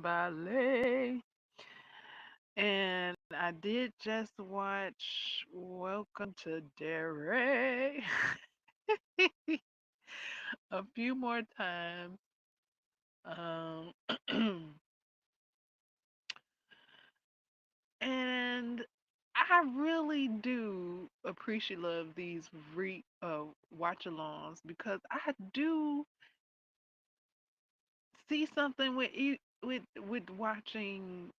Ballet. And I did just watch Welcome to Derry a few more times. Um, and I really do appreciate love these watch alongs because I do see something with watching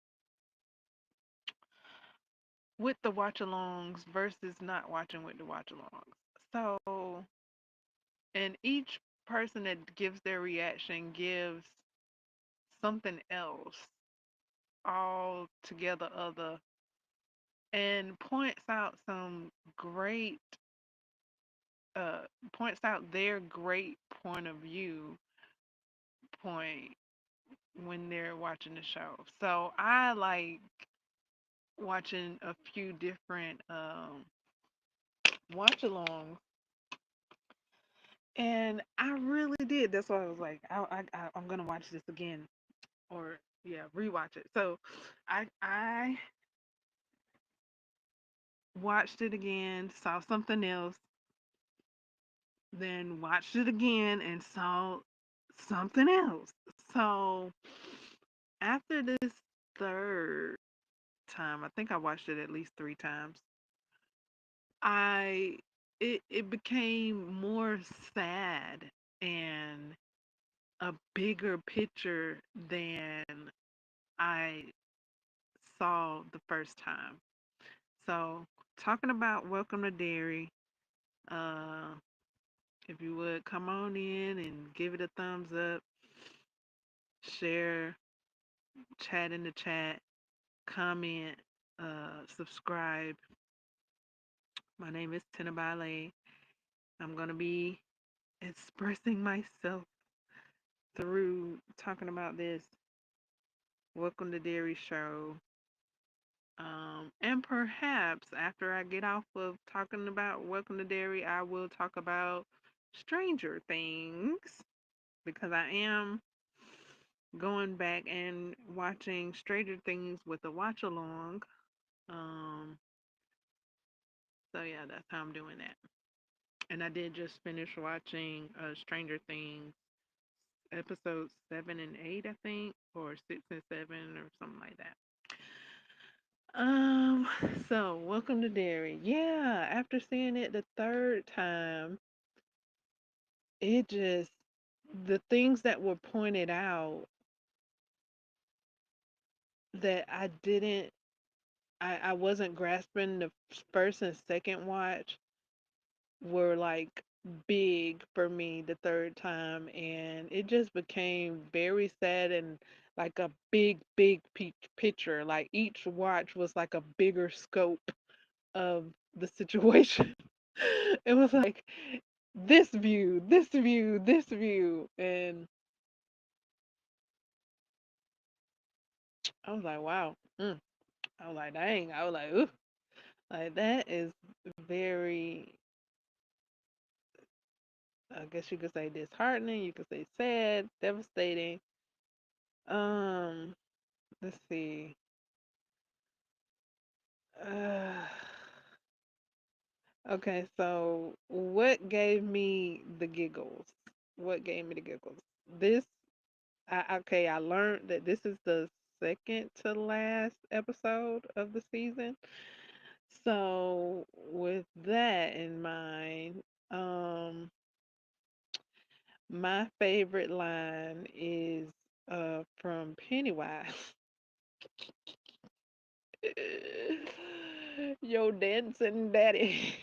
with the watch alongs versus not watching with the watch alongs. So, and each person that gives their reaction gives something else altogether other and great uh points out their great point of view point when they're watching the show. So I like watching a few different watch alongs. And I really did. That's why I was like, I'm gonna watch this again, or yeah, rewatch it. So, I watched it again, saw something else, then watched it again and saw something else. So after this third time, I think I watched it at least 3 times. I it became more sad and a bigger picture than I saw the first time. So, talking about Welcome to Derry, uh, if you would come on in and give it a thumbs up, share, chat in the chat, comment, subscribe. My name is Tina Ballet. I'm going to be expressing myself through talking about this Welcome to Derry show. And perhaps after I get off of talking about Welcome to Derry, I will talk about Stranger Things because I am going back and watching Stranger Things with a watch along. Um, so yeah, that's how I'm doing that. And I did just finish watching Stranger Things episodes 7 and 8, I think, or 6 and 7, or something like that. Um, so Welcome to Derry. Yeah, after seeing it the third time, it just the things that were pointed out that I wasn't grasping the first and second watch were like big for me the third time, and it just became very sad and like a big picture. Like each watch was like a bigger scope of the situation. It was like this view, and I was like, wow. I was like, dang. I was like, ooh, like that is very. I guess you could say disheartening. You could say sad, devastating. Um, let's see. Uh, okay, so what gave me the giggles? What gave me the giggles? This okay, I learned that this is the second to last episode of the season. So with that in mind, my favorite line is from Pennywise. Yo dancing daddy.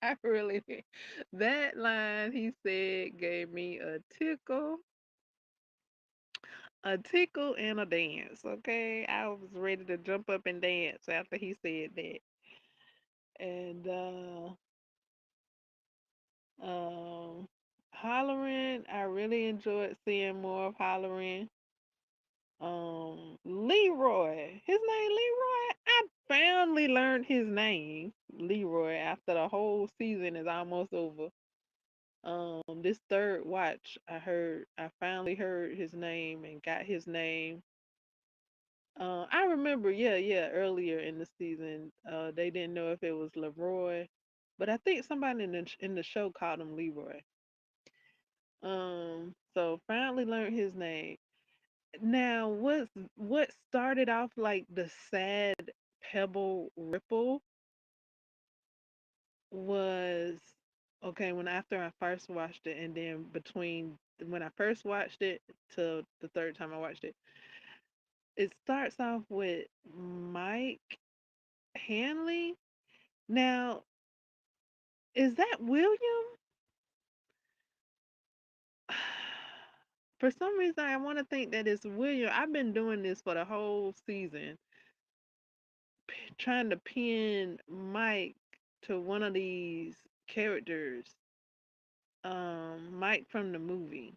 I really that line he said gave me a tickle and a dance. Okay, I was ready to jump up and dance after he said that. And um, Hollering, I really enjoyed seeing more of Hollering. Leroy, his name Leroy. I finally learned his name, Leroy, after the whole season is almost over. This third watch, I finally heard his name and got his name. I remember, yeah, yeah, earlier in the season, they didn't know if it was Leroy, but I think somebody in the show called him Leroy. So finally learned his name. Now, what started off like the sad Pebble Ripple was okay when after I first watched it, and then between when I first watched it to the third time I watched it, it starts off with Mike Hanley. Now, is that William? For some reason, I want to think that it's William. I've been doing this for the whole season, trying to pin Mike to one of these characters. Mike from the movie.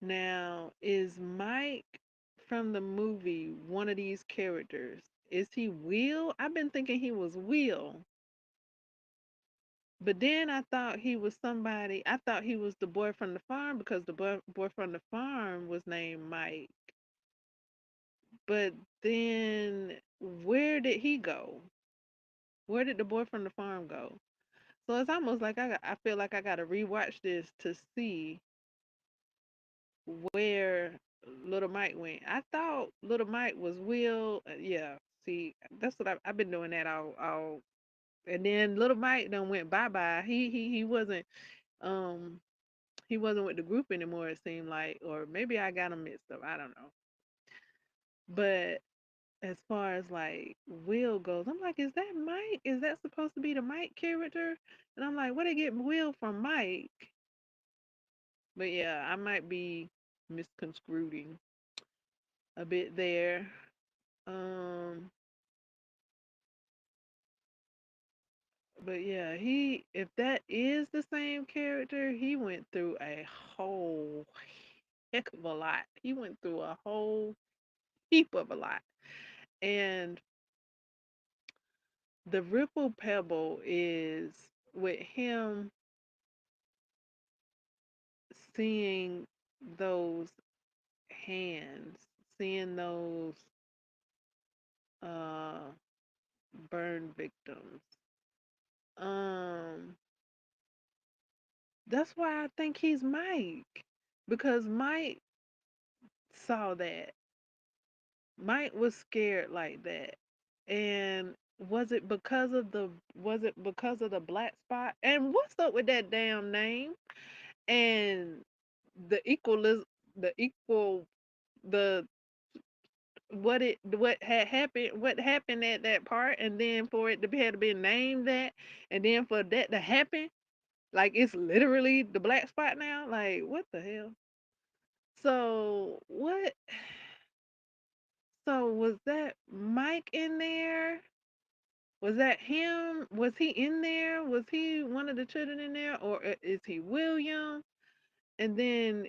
Now, is Mike from the movie one of these characters? Is he Will? I've been thinking he was Will. But then I thought he was somebody. I thought he was the boy from the farm because the boy from the farm was named Mike. But then where did he go? Where did the boy from the farm go? So it's almost like I feel like I got to rewatch this to see where Little Mike went. I thought Little Mike was Will. Yeah, see, that's what I've been doing that all. And then Little Mike done went bye bye. He wasn't um he wasn't with the group anymore. It seemed like, or maybe I got him mixed up. I don't know. But as far as like Will goes, I'm like, is that Mike? Is that supposed to be the Mike character? And I'm like, where they get Will from Mike? But yeah, I might be misconstruing a bit there. Um, but yeah, he if that is the same character, he went through a whole heck of a lot. He went through a whole heap of a lot. And the Ripple Pebble is with him seeing those hands, seeing those uh burn victims. Um that's why I think he's Mike. Because Mike saw that. Mike was scared like that. And was it because of the black spot? And what's up with that damn name? And the equal the equal the what happened at that part, and then for it to be had to be named that, and then for that to happen, like it's literally the black spot now. Like what the hell? So what? So was that Mike in there? Was that him? Was he in there? Was he one of the children in there, or is he William? And then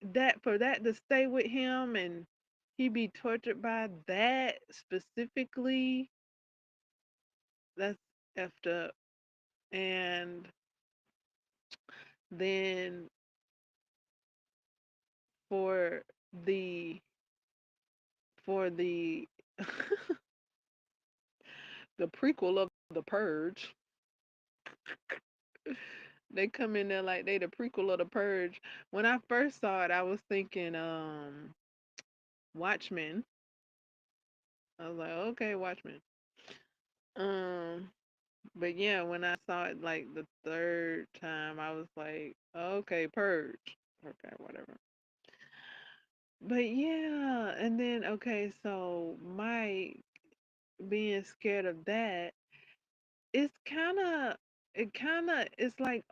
that for that to stay with him and he be tortured by that specifically, that's effed up. And then for the the the prequel of the Purge, they come in there like they the prequel of the Purge. When I first saw it, I was thinking Watchmen. I was like, okay, Watchmen. Um, but yeah, when I saw it like the third time, I was like, okay, Purge. Okay, whatever. But yeah, and then okay, so Mike being scared of that, it's kind of it's like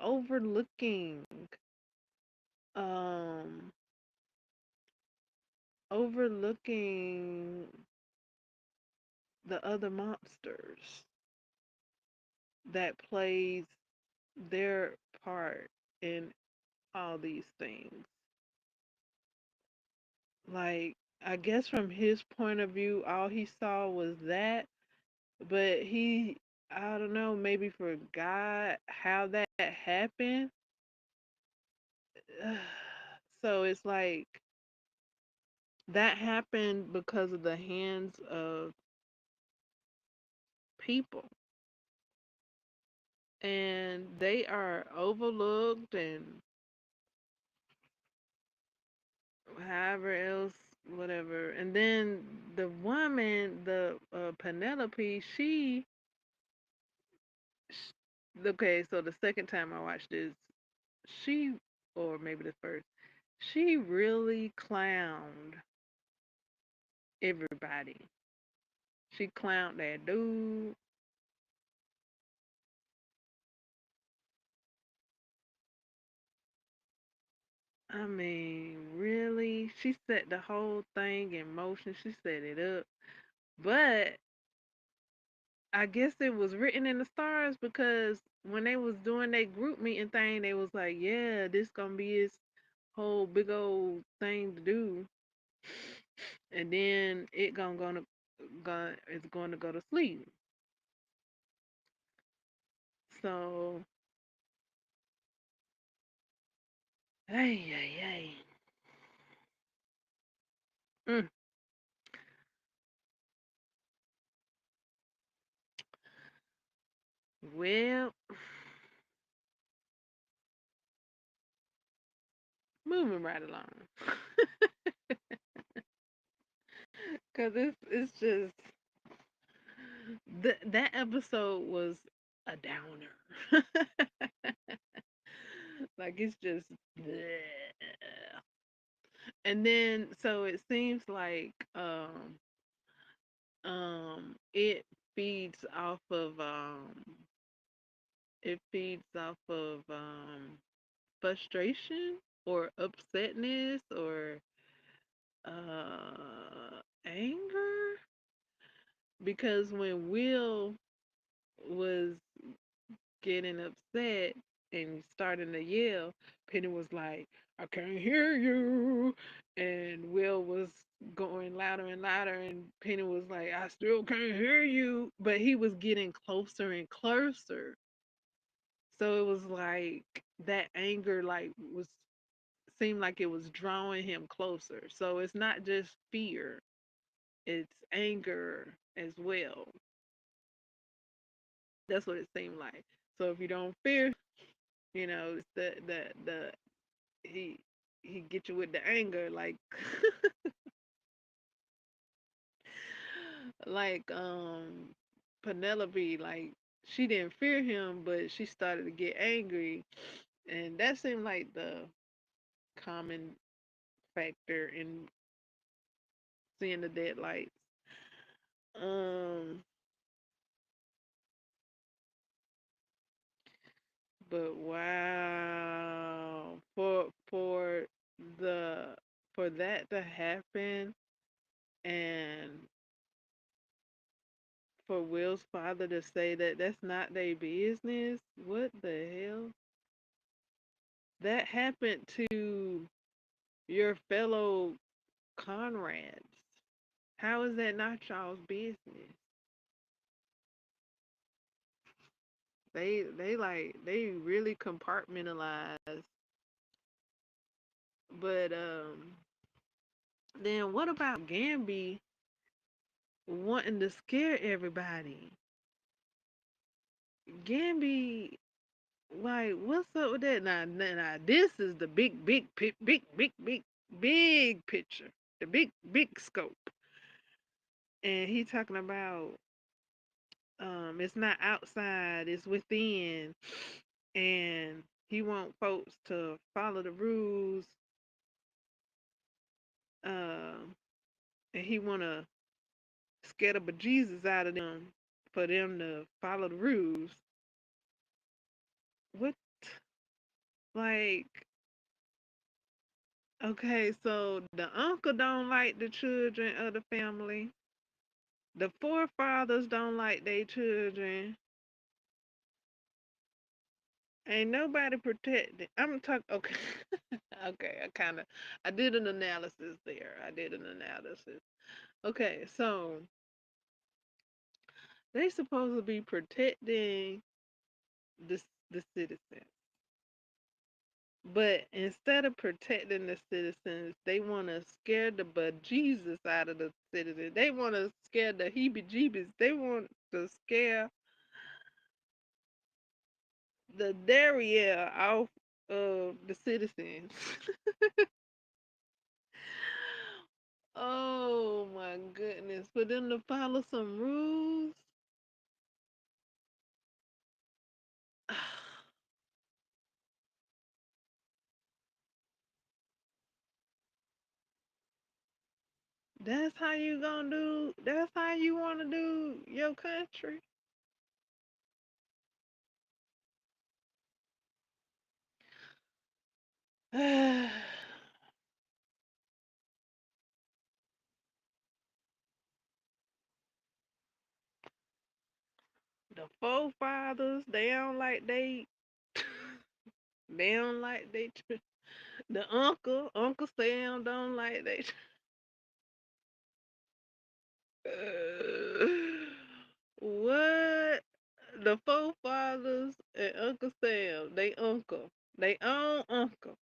um overlooking the other monsters that plays their part in all these things. Like, I guess from his point of view, all he saw was that, but I don't know, maybe forgot how that happened. So it's like that happened because of the hands of people, and they are overlooked and however else, whatever. And then the woman, the Penelope, okay, so the second time I watched this, she, or maybe the first, she really clowned everybody. She clowned that dude. I mean, really? She set the whole thing in motion. She set it up. But I guess it was written in the stars because when they was doing their group meeting thing, they was like, "Yeah, this gonna be his whole big old thing to do," and then it's going to go to sleep. So, hey, hey, hey. Mm, well, moving right along, cause it's just that episode was a downer. Like it's just bleh. And then so it seems like it feeds off of frustration or upsetness or anger, because when Will was getting upset and starting to yell, Penny was like, "I can't hear you." And Will was going louder and louder, and Penny was like, "I still can't hear you." But he was getting closer and closer. So it was like that anger was seemed like it was drawing him closer. So it's not just fear, it's anger as well. That's what it seemed like. So if you don't fear, it's the he he get you with the anger, like Penelope, like she didn't fear him, but she started to get angry, and that seemed like the common factor in seeing the dead lights. Um, but wow, the for that to happen, and for Will's father to say that that's not their business. What the hell? That happened to your fellow Conrads. How is that not y'all's business? They really compartmentalize. But then what about Gamby wanting to scare everybody? Gamby, like, what's up with that? Now, this is the big picture, the big scope, and he talking about it's not outside, it's within, and he want folks to follow the rules, um, and he wanna scare the bejesus out of them for them to follow the rules. What, like? Okay, so the uncle don't like the children of the family. The forefathers don't like their children. Ain't nobody protected. I'm talking. Okay, okay. I did an analysis there. I did an analysis. Okay, so They supposed to be protecting the citizens. But instead of protecting the citizens, they want to scare the bejesus out of the citizens. They want to scare the heebie-jeebies. They want to scare the derriere off of the citizens. Oh my goodness. For them to follow some rules. That's how you gonna do, that's how you wanna do your country. The forefathers, they don't like they don't like the Uncle Sam don't like they what? The forefathers and Uncle Sam, they own uncle,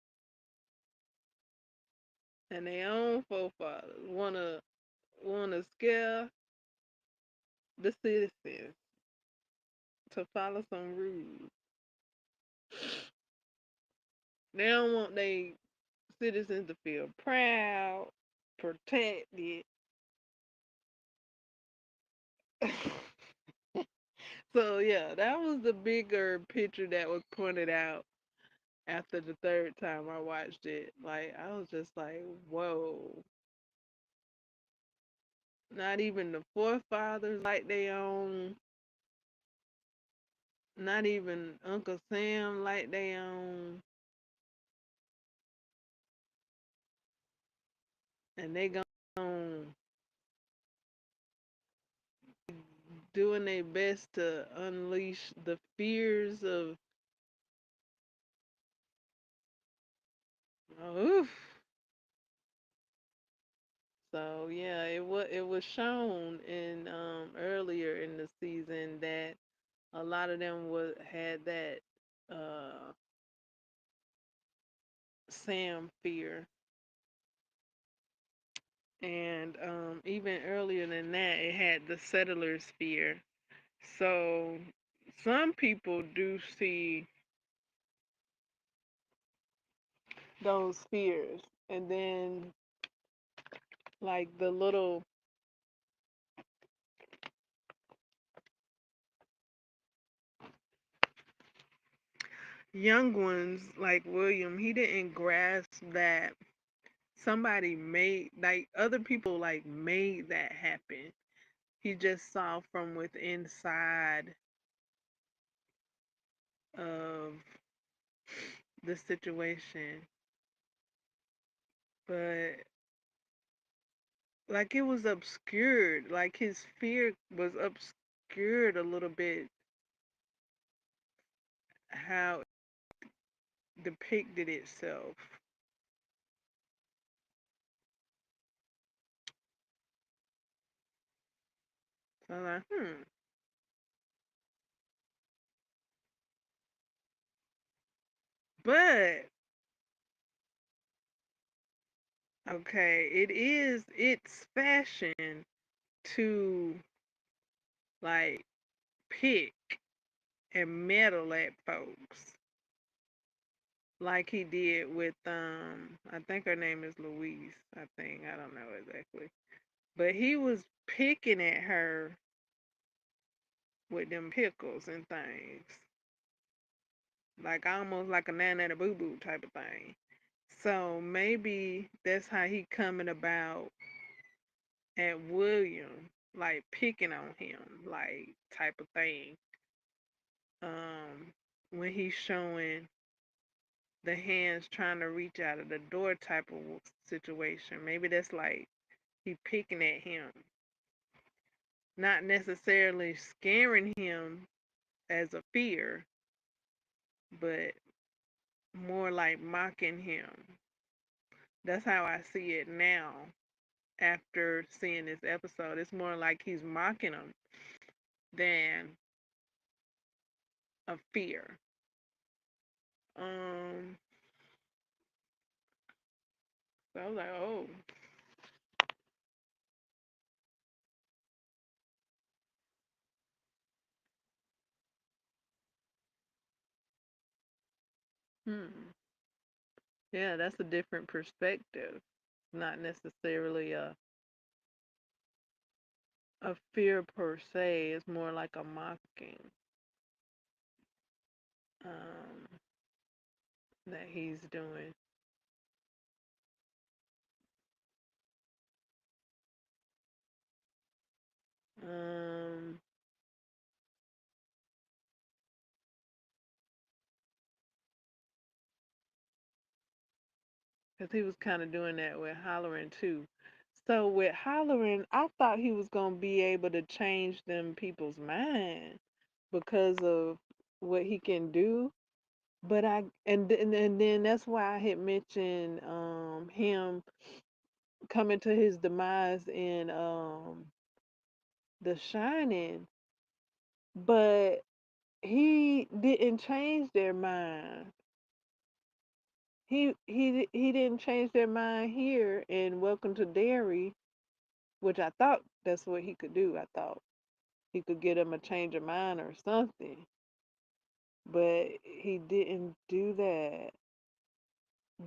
and they own forefathers wanna scare the citizens to follow some rules. They don't want their citizens to feel proud, protected. So yeah, that was the bigger picture that was pointed out after the third time I watched it. Like I was just like, whoa. Not even the forefathers like they own, not even Uncle Sam like they own, and they gone doing their best to unleash the fears of oof. So yeah, it was shown in earlier in the season that a lot of them was had that uh Sam fear, and even earlier than that, it had the settlers fear. So some people do see those fears, and then like the little young ones like William, he didn't grasp that somebody made like other people like made that happen. He just saw from within inside of the situation. But like it was obscured, like his fear was obscured a little bit how it depicted itself. So I'm like, but okay, it's fashion to like pick and meddle at folks like he did with I think her name is Louise. I think I don't know exactly. But he was picking at her with them pickles and things. Like almost like a nana and a boo boo type of thing. So maybe that's how he coming about at William, like picking on him, like type of thing. When he's showing the hands trying to reach out of the door type of situation. Maybe that's like he picking at him, not necessarily scaring him as a fear, but more like mocking him. That's how I see it now after seeing this episode. It's more like he's mocking him than a fear. Um, so I was like, oh, hmm. Yeah, that's a different perspective. Not necessarily a fear per se. It's more like a mocking um, that he's doing. Um, because he was kind of doing that with hollering too. So with hollering, I thought he was gonna be able to change them people's mind because of what he can do. But and then that's why I had mentioned him coming to his demise in The Shining, but he didn't change their mind. He didn't change their mind here in Welcome to Derry, which I thought that's what he could do. I thought he could get them a change of mind or something, but he didn't do that.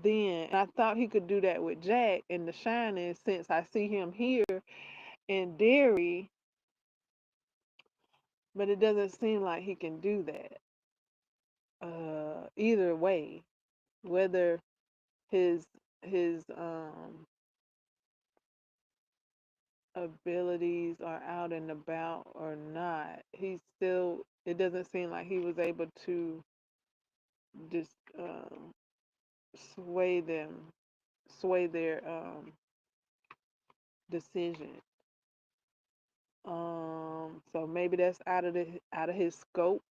Then I thought he could do that with Jack in The Shining since I see him here in Derry, but it doesn't seem like he can do that. Either way, whether his his abilities are out and about or not, he still it doesn't seem like he was able to just sway them, sway their decision. So maybe that's out of his scope,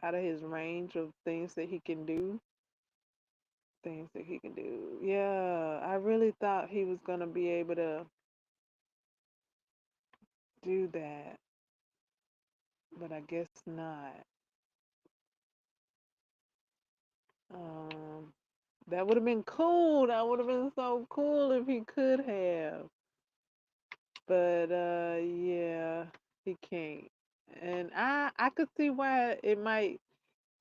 out of his range of things that he can do. Things that he can do. Yeah, I really thought he was gonna be able to do that, but I guess not. Um, that would have been cool. That would have been so cool if he could have. But yeah, he can't. And I could see why it might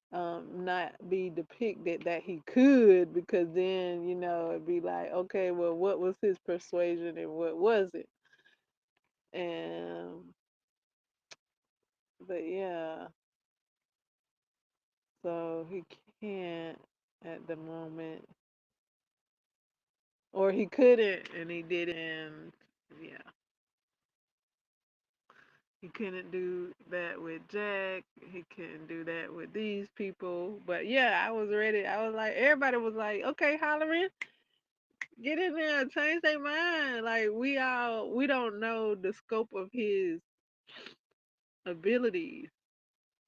not be depicted that he could, because then it'd be like, okay, well, what was his persuasion and what wasn't? And but yeah, so he can't at the moment, or he couldn't and he didn't. And yeah, he couldn't do that with Jack. He couldn't do that with these people. But yeah, I was ready. I was like, everybody was like, okay, hollering, get in there, change their mind. Like we don't know the scope of his abilities,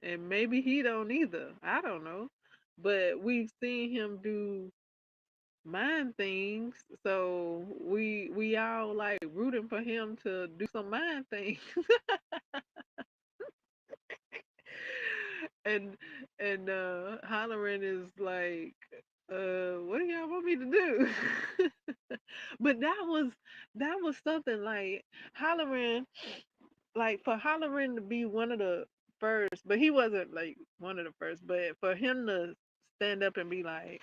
and maybe he don't either. I don't know, but we've seen him do mind things, so we all like rooting for him to do some mind things. and hollering is like, what do y'all want me to do? But that was something like hollering, like for hollering to be one of the first, but he wasn't like one of the first, but for him to stand up and be like,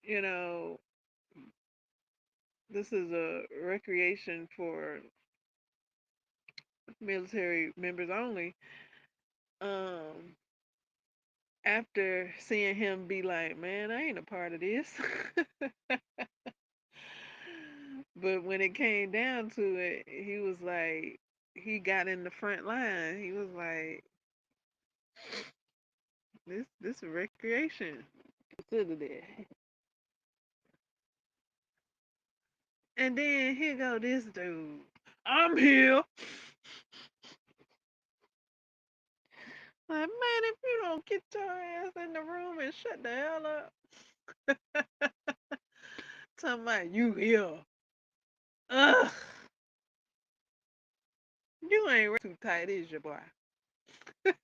you know, this is a recreation for military members only. Um, After seeing him be like, man, I ain't a part of this. But when it came down to it, he was like, he got in the front line. He was like, this is recreation. Consider that. And then here go this dude. I'm here. Like, man, if you don't get your ass in the room and shut the hell up, talking about you here. Ugh. You ain't too tight, is your boy? Man,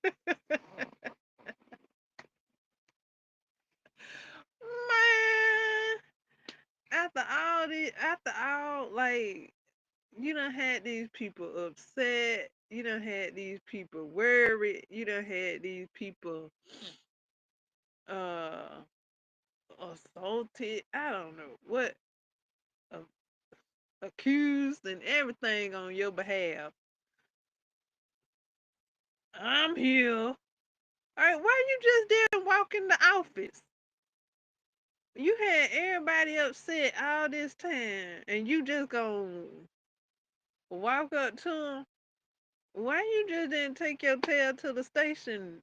after all, like you done had these people upset. You done had these people worried. You done had these people uh assaulted. I don't know what, uh, accused and everything on your behalf. I'm here. All right, why you just didn't walk in the office? You had everybody upset all this time, and you just gonna walk up to him. Why you just didn't take your tail to the station,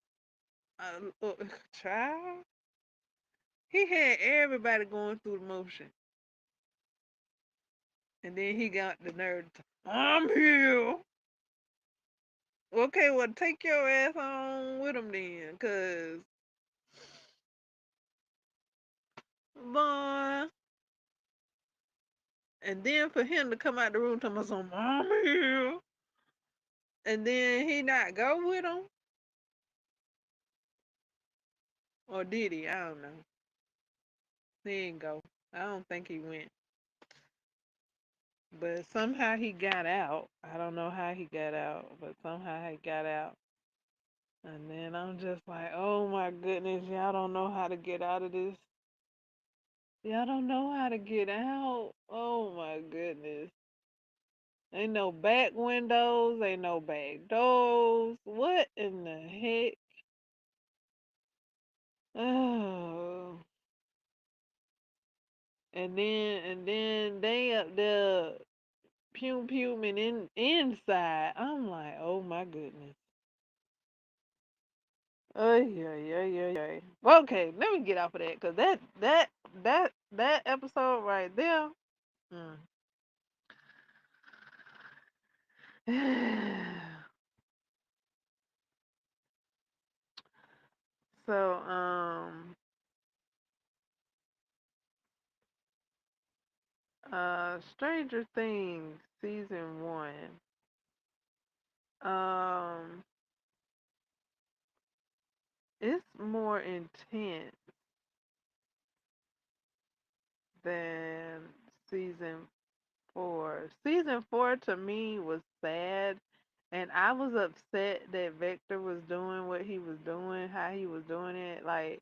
child? He had everybody going through the motion, and then he got the nerve to, I'm here. Okay, well, take your ass on with him then, cause boy. And then for him to come out the room talking about some, I'm here, and then he not go with him, or did he? I don't know. He didn't go. I don't think he went. But somehow he got out. I don't know how he got out, but somehow he got out. And then I'm just like, oh my goodness, y'all don't know how to get out of this. Y'all don't know how to get out. Oh my goodness. Ain't no back windows, ain't no back doors. What in the heck? Oh. And then they up there pew pewing inside. I'm like, oh my goodness. Oh yeah, yeah, yeah, yeah. Well, okay, let me get off of that because that episode right there. Mm. So Stranger Things season 1. Um, it's more intense than season 4. Season 4 to me was sad, and I was upset that Vector was doing what he was doing, how he was doing it. Like,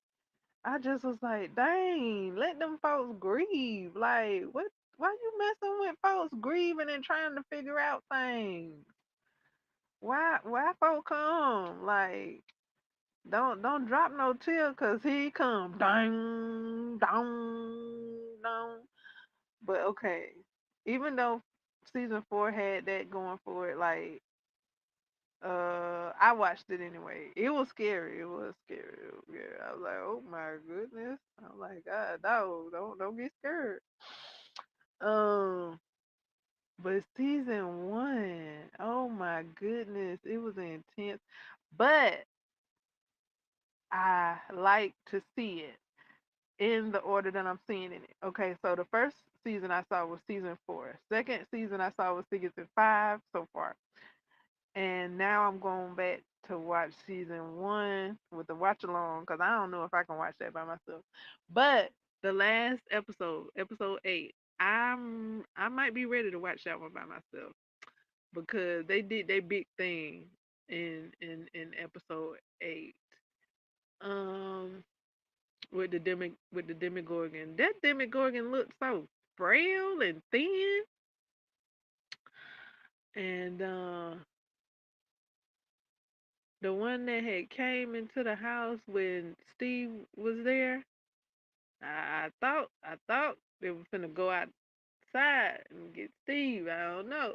I just was like, dang, let them folks grieve. Like, what? Why you messing with folks grieving and trying to figure out things? Why folks come? Like, don't drop no tear, cause he come, dang, dong, dong. But okay, even though season 4 had that going for it, like I watched it anyway. It was scary. It was scary. It was scary. I was like, oh my goodness. I'm like, God, no, don't get scared. Um, but season 1, oh my goodness, it was intense. But I like to see it in the order that I'm seeing it. Okay, so the first season I saw was season 4. Second season I saw was season 5 so far. And now I'm going back to watch season 1 with the watch along because I don't know if I can watch that by myself. But the last episode, episode 8, I might be ready to watch that one by myself because they did their big thing in episode 8. Um, with the Demogorgon. That Demogorgon looked so frail and thin, and the one that had came into the house when Steve was there, I thought they were finna go outside and get Steve. I don't know.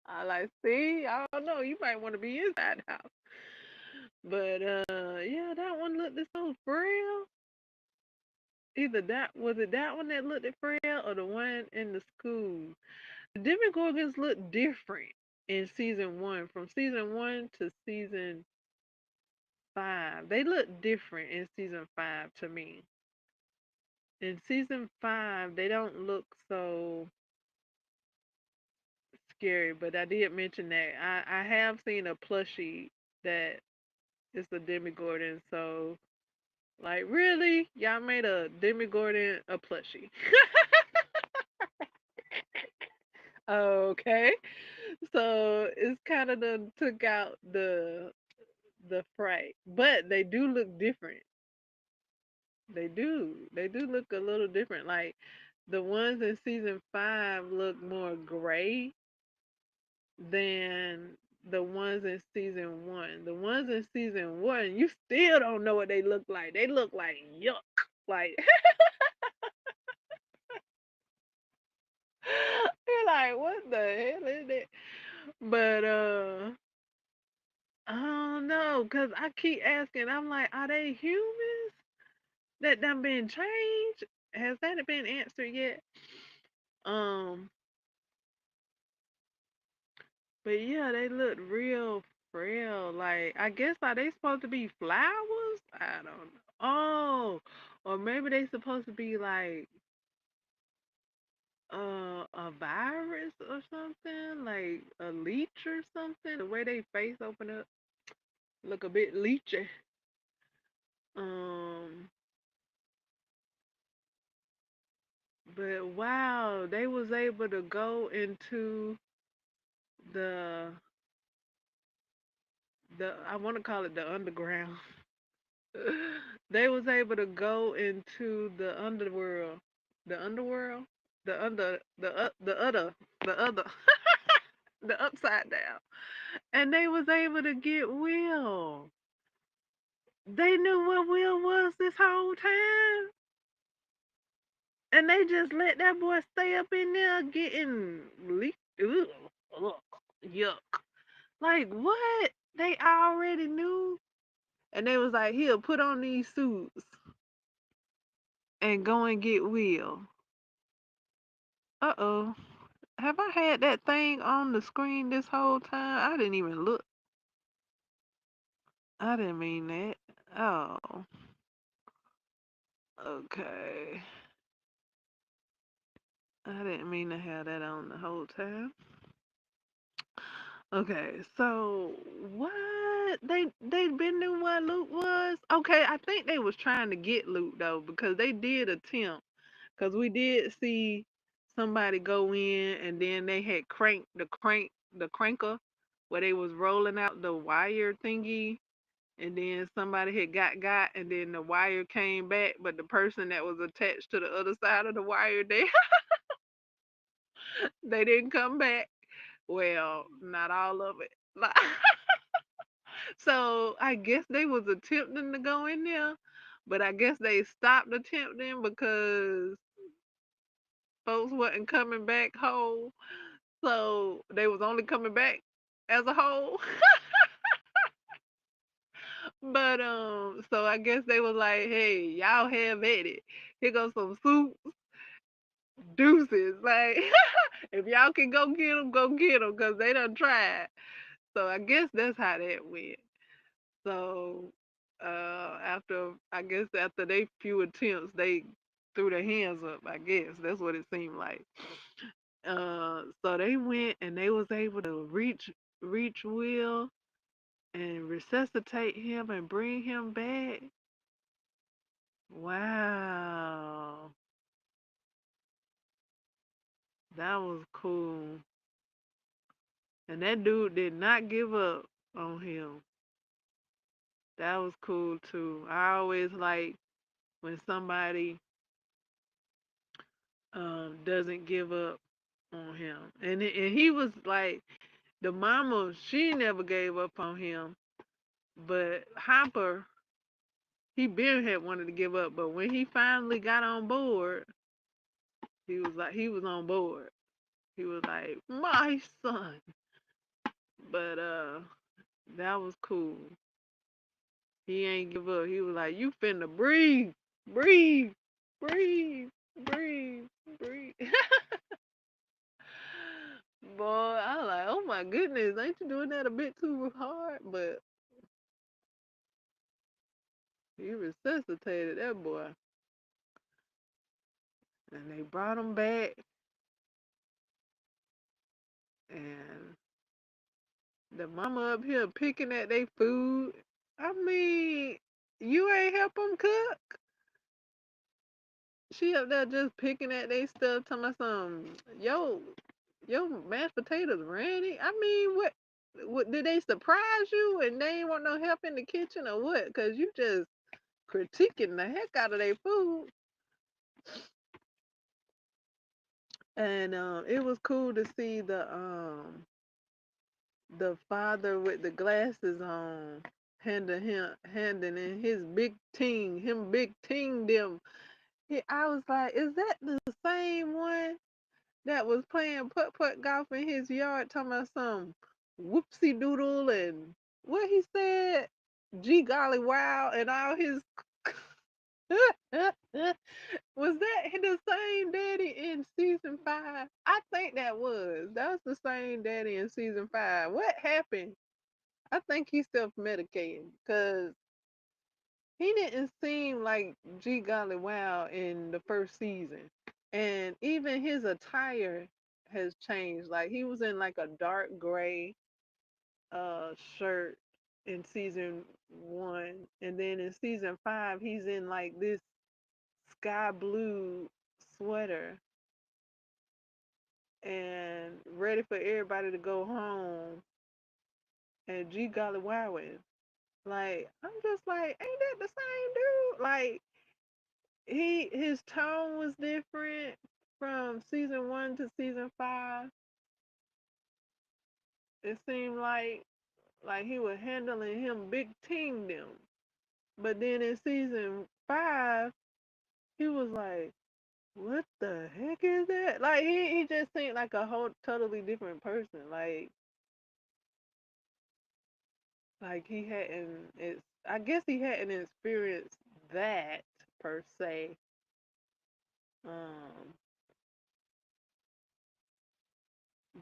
I like, see, I don't know. You might want to be inside the house, but yeah, that one looked so frail. Either that was it that one that looked frail or the one in the school. The Demogorgons look different in season 1 from season 1 to season 5. They look different in season 5 to me. In season 5, they don't look so scary, but I did mention that I have seen a plushie that is a Demogorgon. So like, really, y'all made a Demogorgon a plushie? Okay, so it's kind of done took out the fright, but they do look different. They do look a little different. Like the ones in season 5 look more gray than the ones in season 1. The ones in season 1, you still don't know what they look like. They look like yuck. Like you're like, what the hell is that? But I don't know, cause I keep asking. I'm like, are they humans that done been changed? Has that been answered yet? Um, but yeah, they look real frail. Like, I guess are they supposed to be flowers? I don't know. Oh, or maybe they supposed to be like a virus or something, like a leech or something. The way they face open up look a bit leechy. Um, but wow, they was able to go into the I want to call it the underground. They was able to go into the underworld, the underworld, the under the other the other the upside down, and they was able to get Will. They knew what Will was this whole time, and they just let that boy stay up in there getting leaked. Ugh, yuck. Like what? They already knew, and they was like, "Here, put on these suits and go and get Will." Uh-oh. Have I had that thing on the screen this whole time? I didn't even look. I didn't mean that. Oh, okay. I didn't mean to have that on the whole time. Okay, so what? They been knew what Luke was? Okay, I think they was trying to get Luke though because they did attempt. Because we did see somebody go in and then they had the cranker where they was rolling out the wire thingy and then somebody had got and then the wire came back but the person that was attached to the other side of the wire they didn't come back. Well, not all of it. So I guess they was attempting to go in there, but I guess they stopped attempting because folks wasn't coming back whole. So they was only coming back as a whole. But so I guess they was like, hey, y'all have at it. Here goes some soup deuces. Like if y'all can go get them, cause they done tried. So I guess that's how that went. So after I guess after they few attempts, they threw their hands up. I guess that's what it seemed like. So they went and they was able to reach Will and resuscitate him and bring him back. Wow, that was cool. And that dude did not give up on him. That was cool too. I always like when somebody doesn't give up on him. And he was like the mama, she never gave up on him, but Hopper, he been had wanted to give up, but when he finally got on board, he was on board. He was like, "My son." But that was cool. He ain't give up. He was like, "You finna breathe, breathe, breathe, breathe, breathe." Boy, I was like, "Oh my goodness, ain't you doing that a bit too hard?" But he resuscitated that boy, and they brought him back, The mama up here picking at their food. I mean, you ain't help them cook. She up there just picking at their stuff, talking about some, yo, mashed potatoes ready. I mean, what did they surprise you and they ain't want no help in the kitchen or what? Cause you just critiquing the heck out of their food. And it was cool to see the father with the glasses on handing in his big team, him big team them. I was like, is that the same one that was playing putt putt golf in his yard, talking about some whoopsie doodle and what he said, gee golly wow, and all his. Was that the same daddy in season 5? I think that was the same daddy in season 5. What happened? I think he's self-medicating because he didn't seem like G Golly Wow in the first season. And even his attire has changed. Like he was in like a dark gray shirt in season 1, and then in season 5 he's in like this sky blue sweater and ready for everybody to go home and G Golly Wowing. Like, I'm just like, ain't that the same dude? Like, his tone was different from season 1 to season 5. It seemed like he was handling him big team them. But then in season 5, he was like, what the heck is that? Like he just seemed like a whole totally different person. Like he hadn't it's I guess he hadn't experienced that per se. Um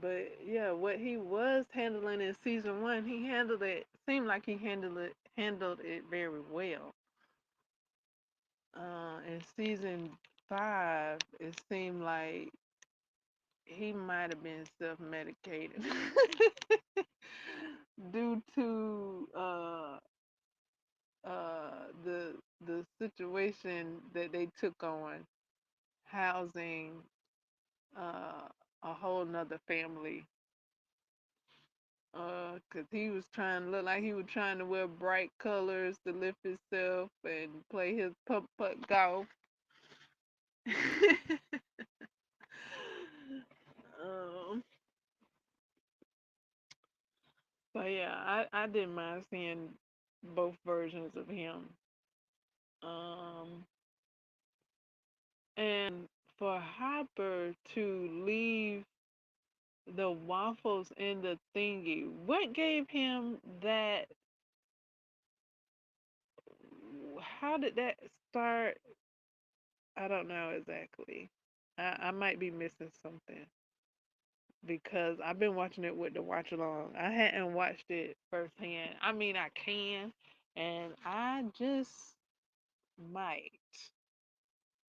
but yeah, what he was handling in season 1, he handled it seemed like he handled it very well. In season 5, it seemed like he might have been self-medicated due to the situation that they took on housing uh, a whole nother family. Cause he was trying to look like he was trying to wear bright colors to lift himself and play his putt putt golf. um, but yeah, I didn't mind seeing both versions of him. Um, and for Hopper to leave the waffles in the thingy, what gave him that? How did that start? I don't know exactly. I might be missing something because I've been watching it with the watch along. I hadn't watched it firsthand. I mean, I can, and I just might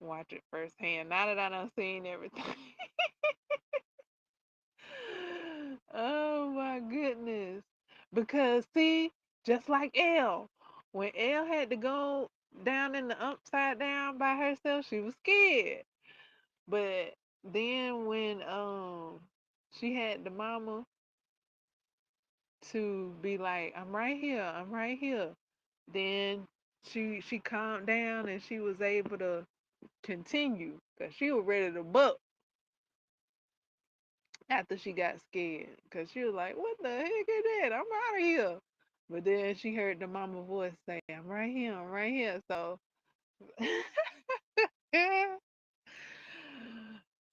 watch it firsthand. Now that I done seen everything. Oh my goodness. Because see, just like Elle, when Elle had to go down in the upside down by herself, she was scared. But then when she had the mama to be like, I'm right here, I'm right here. Then she calmed down and she was able to continue because she was ready to buck after she got scared because she was like, what the heck is that? I'm out of here. But then she heard the mama voice say, I'm right here, I'm right here. So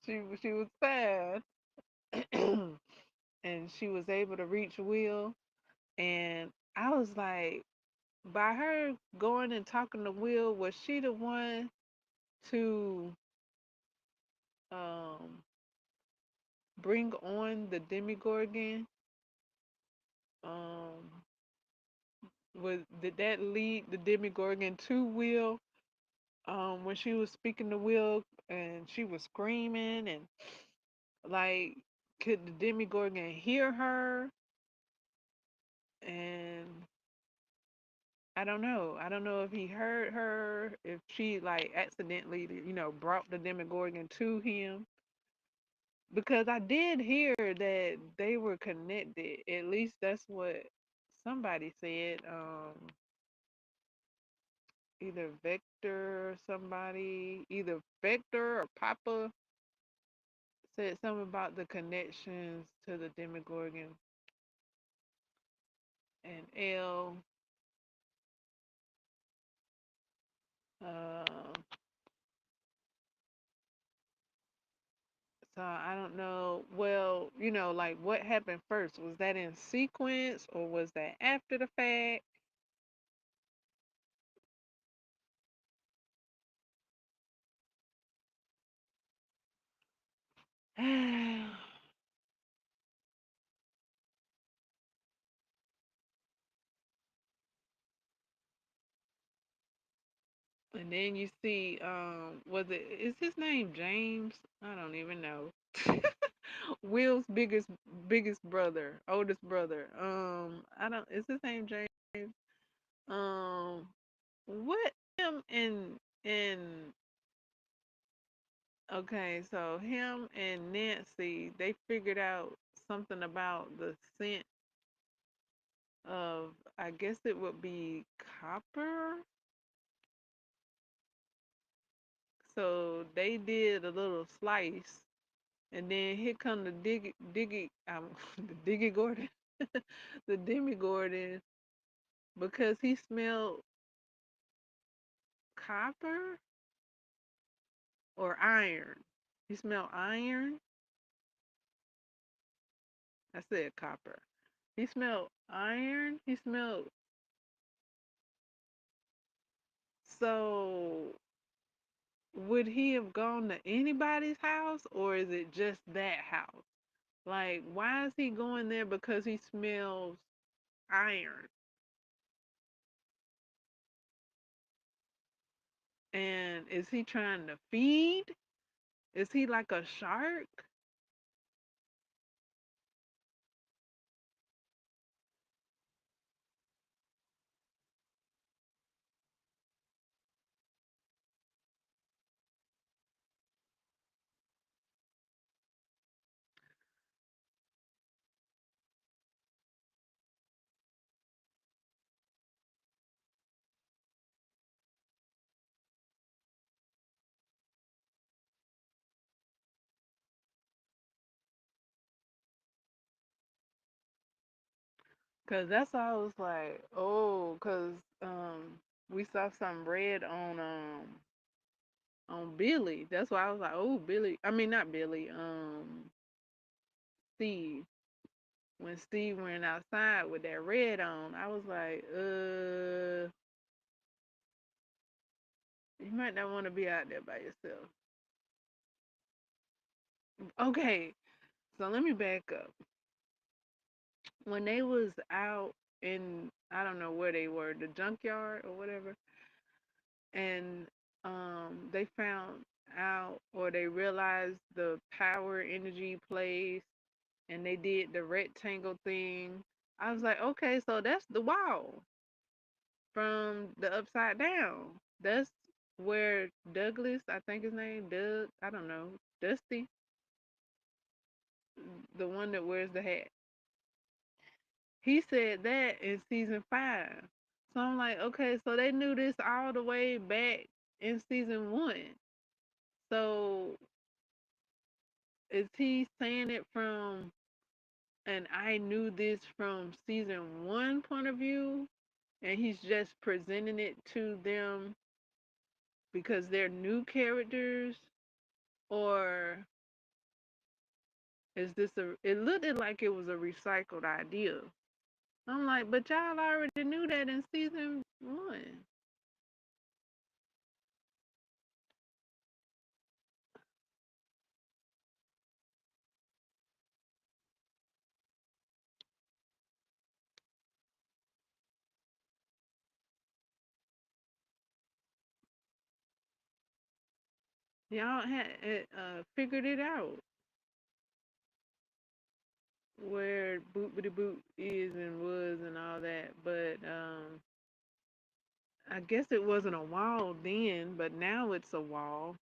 she was sad. And she was able to reach Will. And I was like, by her going and talking to Will, was she the one to um, bring on the Demigorgon? Um, did that lead the Demigorgon to Will? When she was speaking to Will and she was screaming and like, could the Demigorgon hear her? and I don't know. I don't know if he heard her, if she like accidentally, brought the Demogorgon to him. Because I did hear that they were connected. At least that's what somebody said. Either Vector or somebody, either Vector or Papa said something about the connections to the Demogorgon and L. Uh, so I don't know. Well, like what happened first? Was that in sequence or was that after the fact? And then you see, is his name James? I don't even know. Will's biggest brother, oldest brother. I don't. Is his name James? Um, what him and okay, so him and Nancy, they figured out something about the scent of, I guess it would be copper. So they did a little slice, and then here come the the Diggy Gordon, the Demi Gordon, because he smelled copper or iron. He smelled iron. I said copper. He smelled iron. He smelled. So would he have gone to anybody's house, or is it just that house? Like, why is he going there because he smells iron? And is he trying to feed? Is he like a shark? Cause that's why I was like, oh, cause we saw some red on Billy. That's why I was like, oh, Billy. I mean, not Billy. Steve. When Steve went outside with that red on, I was like, you might not want to be out there by yourself. Okay, so let me back up. When they was out in, I don't know where they were, the junkyard or whatever, and they found out, or they realized the power energy place, and they did the rectangle thing. I was like, okay, so that's the wall from the upside down. That's where Douglas, I think his name, Doug, I don't know, Dusty, the one that wears the hat. He said that in season 5. So I'm like, okay, so they knew this all the way back in season 1. So is he saying it from, and I knew this from season 1 point of view, and he's just presenting it to them because they're new characters? Or is this it looked like it was a recycled idea. I'm like, but y'all already knew that in season 1. Y'all had figured it out where where boopity boop is and was and all that. But I guess it wasn't a wall then, but now it's a wall.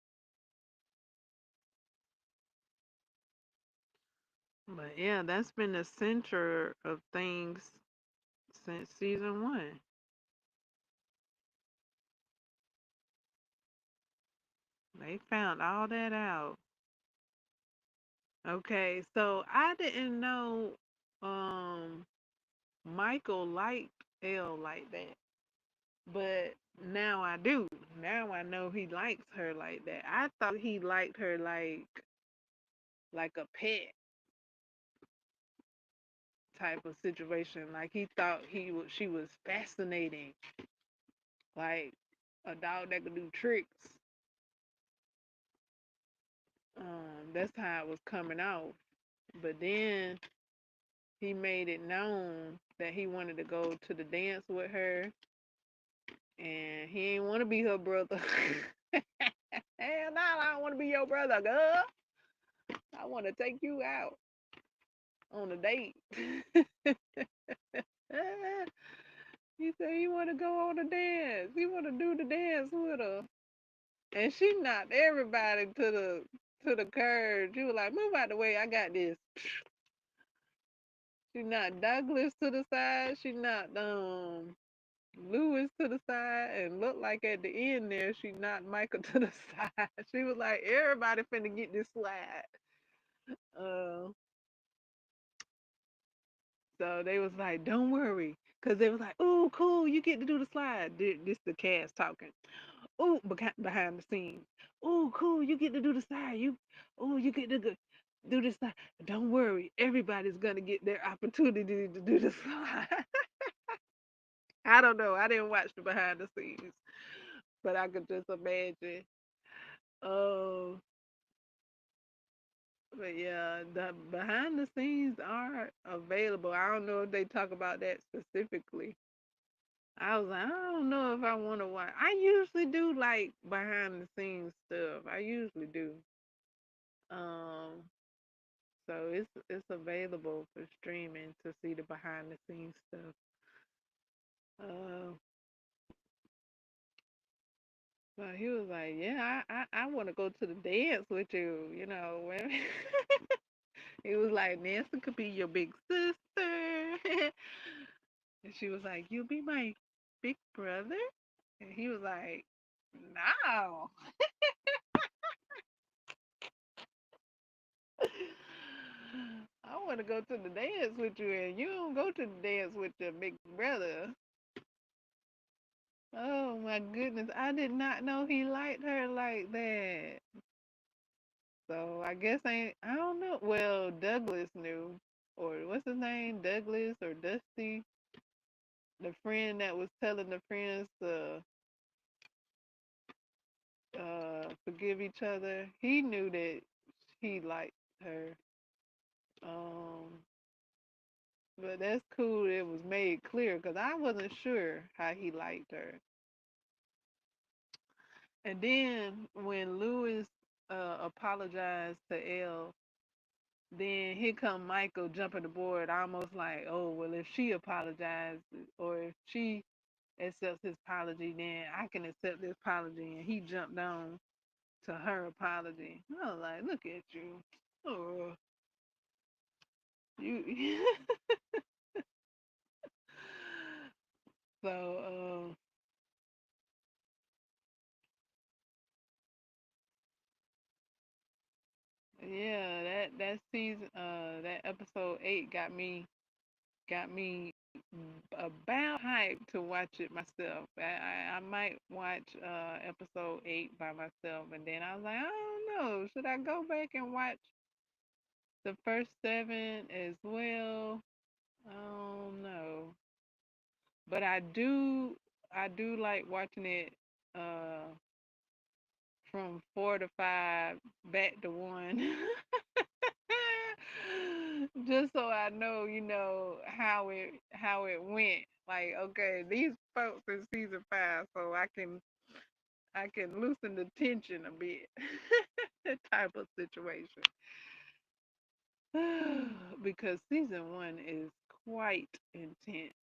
But yeah, that's been the center of things since season one. They found all that out. Okay, so I didn't know um Michael liked Elle like that. But now I do. Now I know he likes her like that. I thought he liked her like a pet type of situation. Like he thought she was fascinating, like a dog that could do tricks. That's how it was coming out. But then he made it known that he wanted to go to the dance with her, and he ain't want to be her brother. Hell no, I don't want to be your brother, girl. I want to take you out on a date. He said he want to go on a dance. He want to do the dance with her, and she knocked everybody to the curb. She was like, "Move out the way, I got this." She knocked Douglas to the side. She knocked Lewis to the side, and looked like at the end there, she knocked Michael to the side. She was like, "Everybody finna get this slide." Uh, so they was like, "Don't worry," because they was like, "Oh, cool, you get to do the slide." This the cast talking. Oh, behind the scenes. Oh, cool. You get to do the side. You get to do this side. Don't worry. Everybody's gonna get their opportunity to do the slide. I don't know. I didn't watch the behind the scenes, but I could just imagine. Oh, but yeah, the behind the scenes are available. I don't know if they talk about that specifically. I was like, I don't know if I want to watch. I usually do like behind the scenes stuff. I usually do. Um, so it's available for streaming to see the behind the scenes stuff. Uh, so he was like, yeah, I want to go to the dance with you, you know. He was like, Nancy could be your big sister. And she was like, you'll be my big brother? And he was like, no. I want to go to the dance with you, and you don't go to the dance with your big brother. Oh my goodness, I did not know he liked her like that. So I guess I don't know. Well, Douglas knew, or what's his name, Douglas or Dusty, the friend that was telling the friends to forgive each other. He knew that he liked her. Um, but that's cool. It was made clear because I wasn't sure how he liked her. And then when Lewis apologized to Elle, then here come Michael jumping the board, almost like, oh well, if she apologized or if she accepts his apology, then I can accept this apology. And he jumped on to her apology. I was like, look at you, oh you. So yeah, that season, that episode 8 got me about hyped to watch it myself. I might watch episode 8 by myself, and then I was like, I don't know, should I go back and watch the first 7 as well? I don't know, but I do like watching it uh from 4 to 5 back to 1. Just so I know, how it went. Like, okay, these folks in season 5, so I can loosen the tension a bit. That type of situation. because season one is quite intense,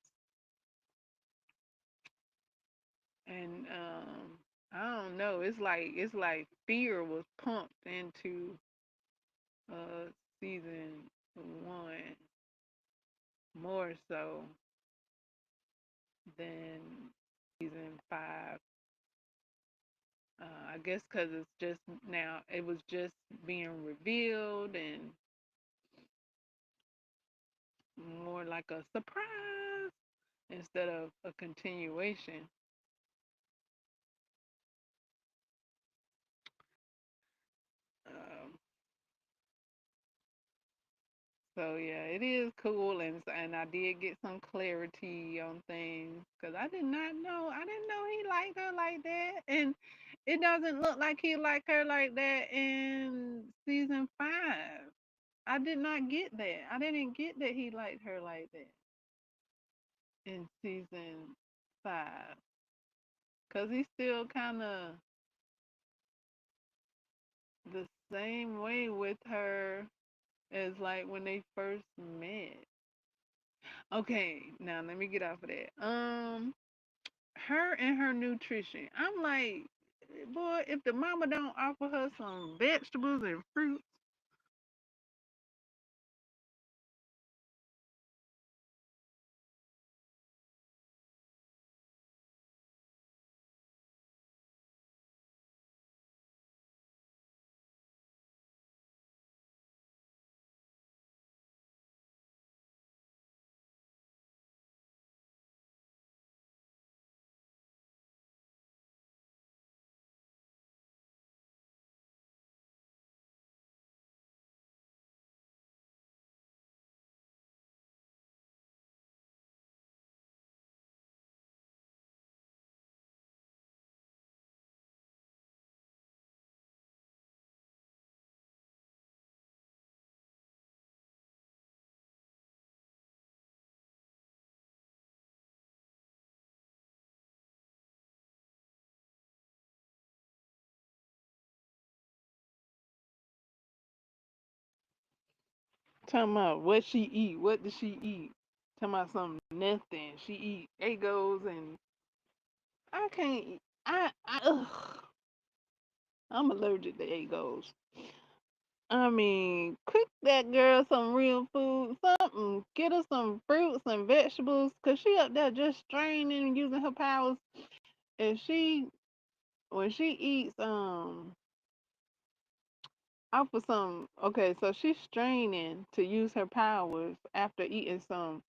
and I don't know. It's like fear was pumped into uh season one more so than season five. I guess because it's just now it was just being revealed and more like a surprise instead of a continuation. Um, so yeah, it is cool, and I did get some clarity on things because I did not know. I didn't know he liked her like that, and it doesn't look like he liked her like that in season five. I did not get that. I didn't get that he liked her like that in season five because he's still kind of the same way with her as like when they first met. Okay, now let me get off of that. Her and her nutrition. I'm like, boy, if the mama don't offer her some vegetables and fruits, talking about what she eat, what does she eat? Talking about something nothing. She eat egos and I can't. Ugh, I'm allergic to egos. I mean, cook that girl some real food, something. Get her some fruits and vegetables, cause she up there just straining and using her powers. And when she eats, off of some, okay, so she's straining to use her powers after eating some,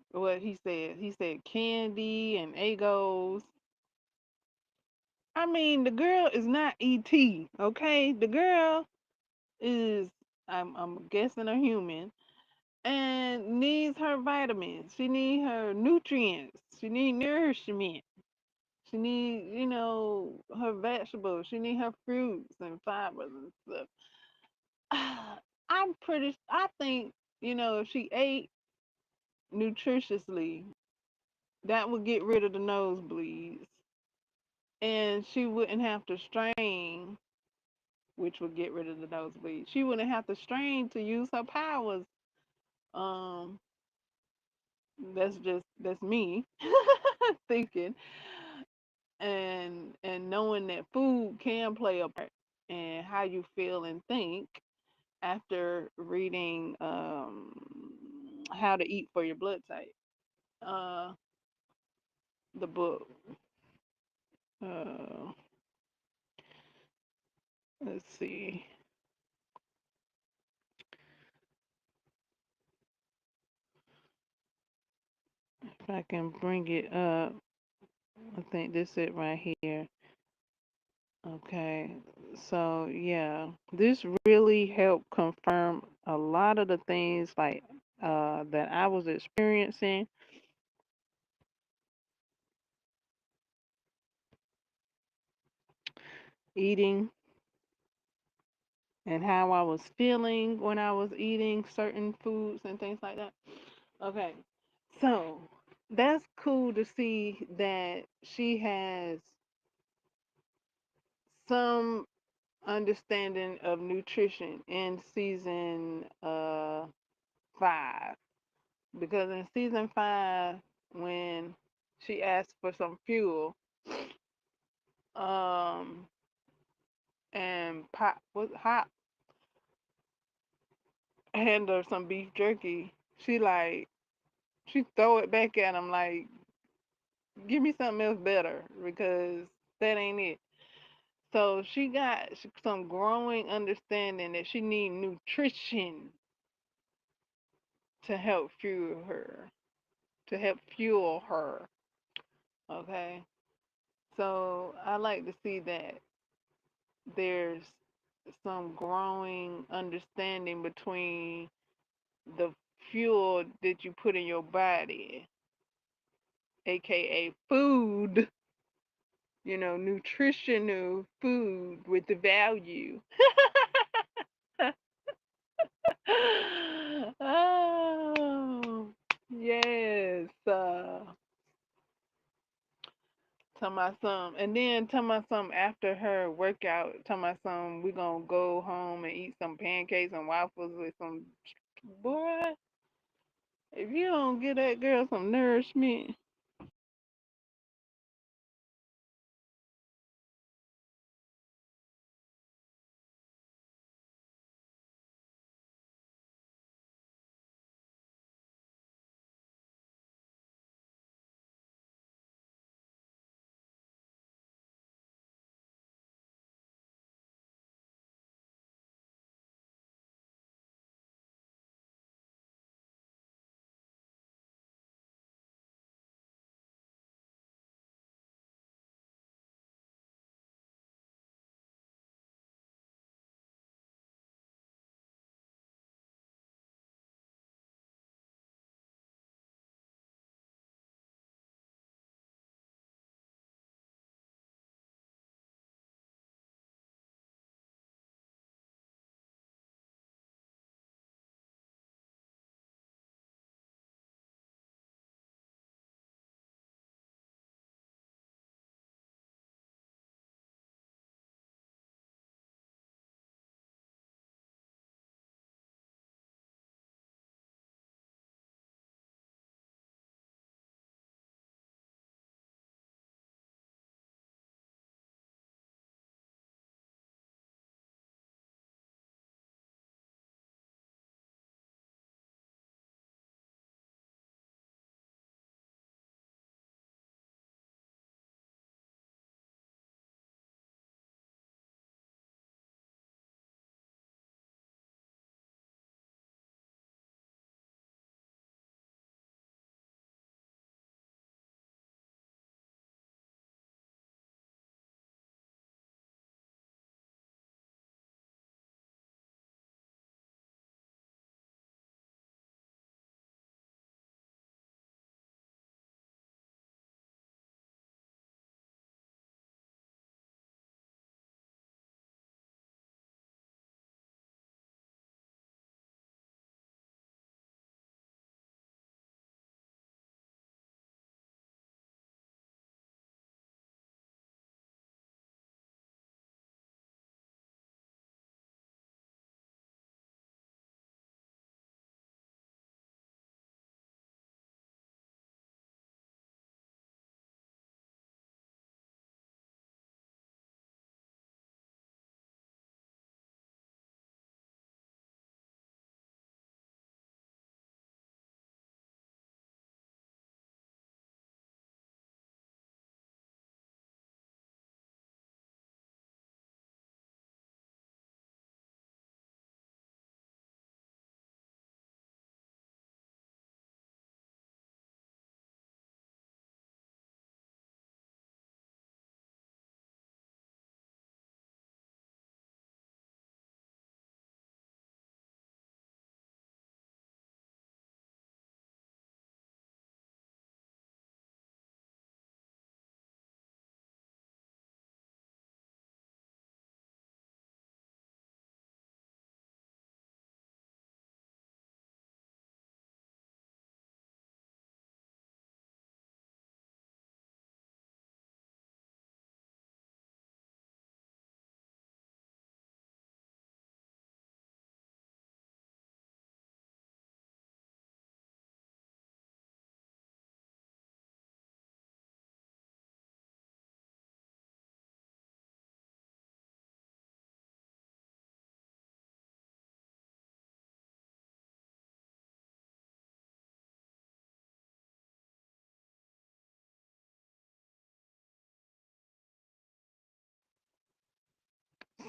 what he said candy and egos. I mean, the girl is not ET, okay? The girl is, I'm guessing a human and needs her vitamins. She needs her nutrients. She needs nourishment. She needs, her vegetables. She needs her fruits and fibers and stuff. I think, if she ate nutritiously, that would get rid of the nosebleeds. And she wouldn't have to strain, which would get rid of the nosebleeds. She wouldn't have to strain to use her powers. Um, that's me thinking, and knowing that food can play a part in how you feel and think after reading How to Eat for Your Blood Type, uh, the book. Uh, let's see if I can bring it up. I think this is it right here. Okay, so yeah, this really helped confirm a lot of the things like that I was experiencing, eating, and how I was feeling when I was eating certain foods and things like that. Okay, so that's cool to see that she has some understanding of nutrition in season 5. 5, because in season 5, when she asked for some fuel, um, and Pop was Hot hand her some beef jerky, she throw it back at him like, give me something else better because that ain't it. So she got some growing understanding that she need nutrition to help fuel her. Okay. So I like to see that there's some growing understanding between the fuel that you put in your body, aka food, nutritional food with the value. Oh, yes. Tell my son, and then tell my son after her workout. Tell my son we gonna go home and eat some pancakes and waffles with some boy. If you don't get that girl some nourishment,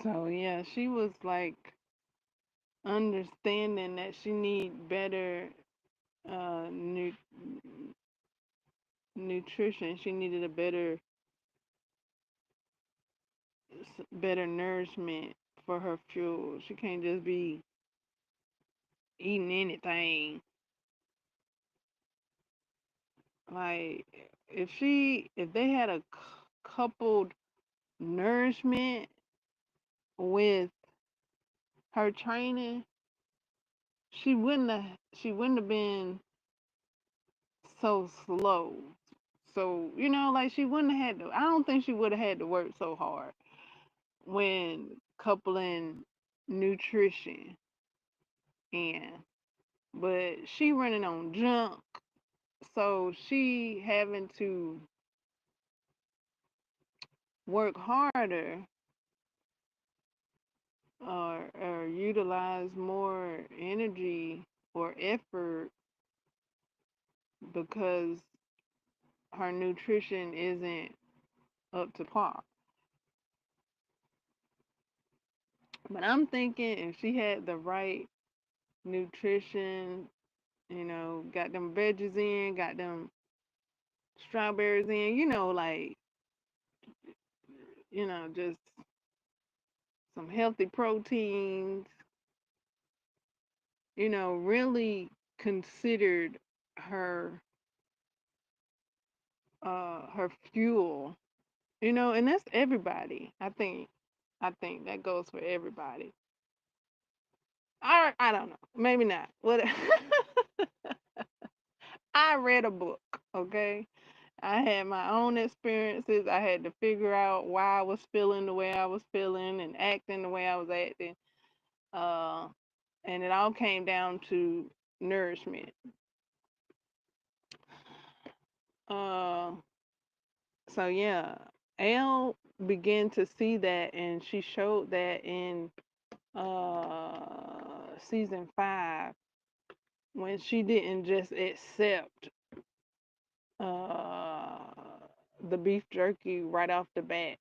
So yeah, she was like understanding that she need better uh nu- nutrition. She needed a better nourishment for her fuel. She can't just be eating anything. Like if they had a coupled nourishment with her training, she wouldn't have been so slow. So, like she wouldn't have had to I don't think she would have had to work so hard when coupling nutrition in. But she running on junk, so she having to work harder or utilize more energy or effort because her nutrition isn't up to par. But I'm thinking if she had the right nutrition, got them veggies in, got them strawberries in, like, just some healthy proteins, really considered her her fuel, and that's everybody. I think that goes for everybody. I don't know. Maybe not. What I read a book, okay? I had my own experiences. I had to figure out why I was feeling the way I was feeling and acting the way I was acting. Uh, and it all came down to nourishment. Uh, so yeah, Elle began to see that, and she showed that in season 5 when she didn't just accept uh the beef jerky right off the bat.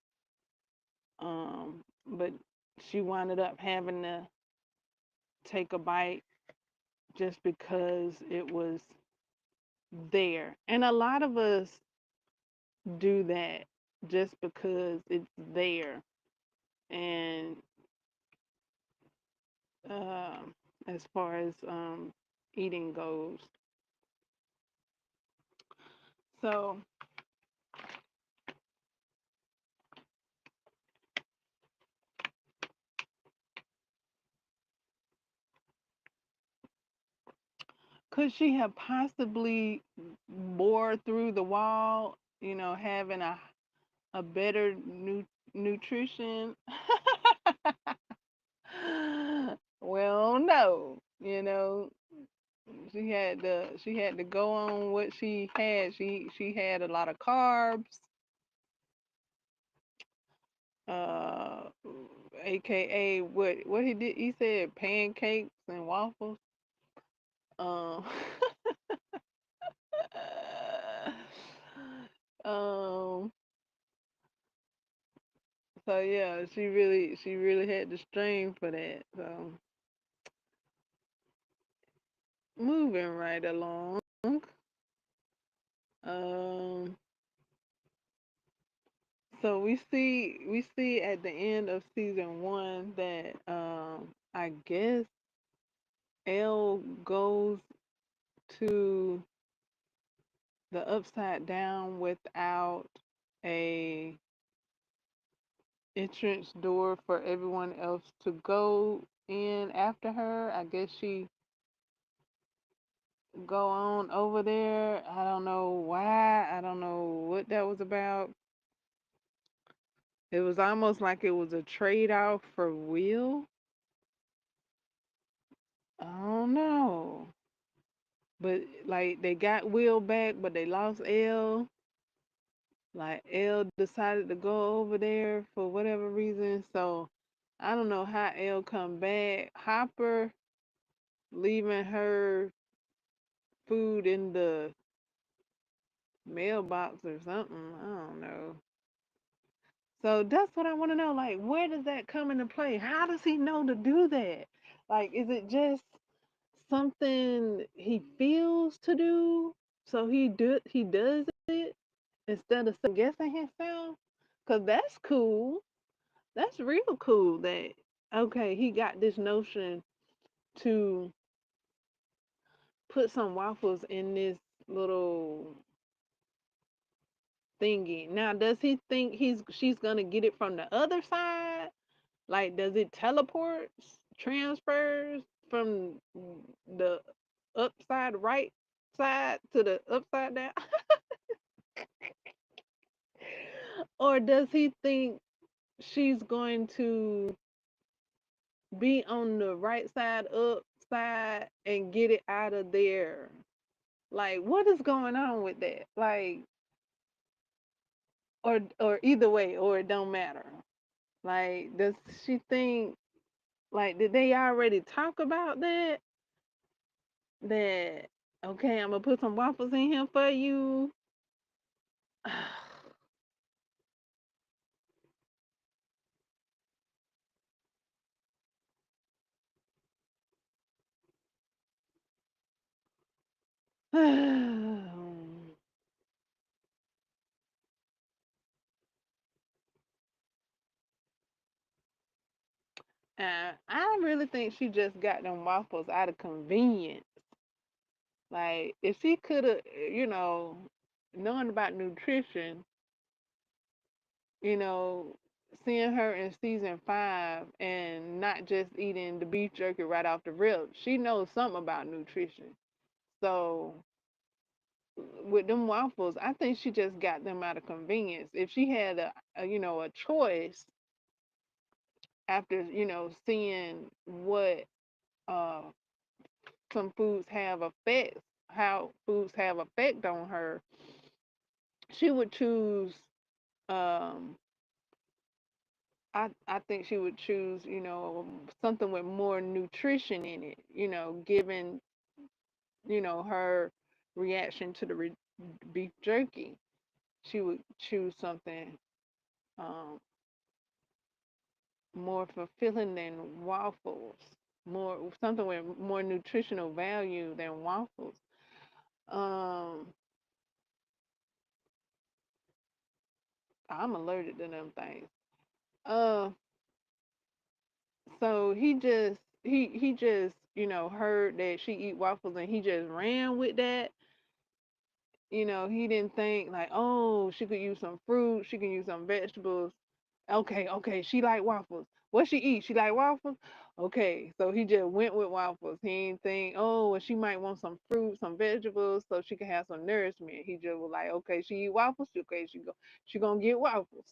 But she wound up having to take a bite just because it was there. And a lot of us do that just because it's there. And as far as eating goes. So, could she have possibly bored through the wall, having a better nutrition? Well, no, she had to go on what she had. She had a lot of carbs, uh, aka what he did. He said pancakes and waffles. Um, um. So yeah, she really had to strain for that. So moving right along. Um. So we see at the end of season 1 that I guess Elle goes to the upside down without a entrance door for everyone else to go in after her. I guess she go on over there. I don't know why. I don't know what that was about. It was almost like it was a trade off for Will. I don't know. But like they got Will back, but they lost Elle. Like Elle decided to go over there for whatever reason. So I don't know how Elle come back. Hopper leaving her food in the mailbox or something. I don't know. So that's what I want to know. Like, where does that come into play? How does he know to do that? Like, is it just something he feels to do? So he does it instead of second guessing himself? Cause that's cool. That's real cool. That okay, he got this notion to put some waffles in this little thingy. Now, does he think she's gonna get it from the other side? Like, does it teleports, transfers from the upside right side to the upside down? Or does he think she's going to be on the right side upside and get it out of there? Like, what is going on with that? Like, or either way, or it don't matter. Like, does she think like did they already talk about that? That okay, I'm gonna put some waffles in here for you. I really think she just got them waffles out of convenience. Like, if she could have, known about nutrition, you know, seeing her in season 5 and not just eating the beef jerky right off the rip, she knows something about nutrition. So, with them waffles, I think she just got them out of convenience. If she had a choice after seeing what uh some foods have effects, how foods have effect on her, she would choose. Um, I think she would choose something with more nutrition in it. Given her reaction to the beef jerky, she would choose something um more fulfilling than waffles. More something with more nutritional value than waffles. Um, I'm allergic to them things. Uh, so he just heard that she eat waffles and he just ran with that. He didn't think like, oh, she could use some fruit, she can use some vegetables. Okay, okay, she like waffles. What she eat? She like waffles? Okay, so he just went with waffles. He didn't think, oh, well, she might want some fruit, some vegetables, so she can have some nourishment. He just was like, okay, she eat waffles. Okay, she gonna get waffles.